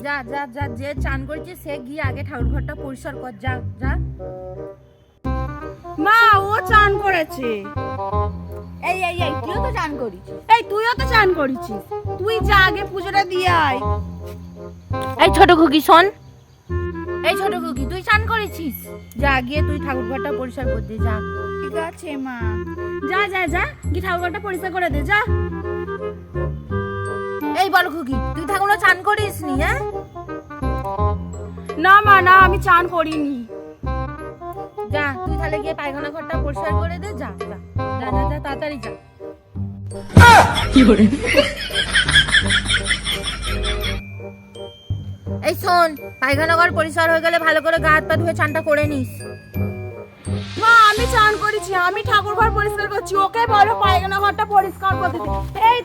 যা যা যা, যে চান করেছিস সে গিয়ে আগে ঠাকুর ঘরটা পরিষ্কার কর, যা যা। মা ও চান করেছে। এই এই এই তুইও তো চান করিস। এই তুইও তো চান করেছিস, তুই যা আগে পুজোটা দিয়ে আয়। এই ছোট খুকি শোন, এই ছোট খুকি তুই চান করেছিস, যা গিয়ে তুই ঠাকুর ঘরটা পরিষ্কার করে দে, যা। ঠিক আছে মা, যা যা যা গিয়ে ঠাকুর ঘরটা পরিষ্কার করে দে, যা। এই বড় খুকি তুই ঠাকুর চান করিস নি? হ্যাঁ না মা না, আমি চান করিনি। যা তুই তাহলে গিয়ে পায়খানা ঘরটা পরিষ্কার করে দে, যা যা যা যা যা, তাড়াতাড়ি যা। এই শোন, পায়খানা ঘর পরিষ্কার হয়ে গেলে ভালো করে গা হাত পা ধুয়ে চানটা করে নিস। মা আমি চান করেছি, আমি ঠাকুর ঘর পরিষ্কার করছি, ওকে বলো পায়খানা ঘরটা পরিষ্কার করতে। এই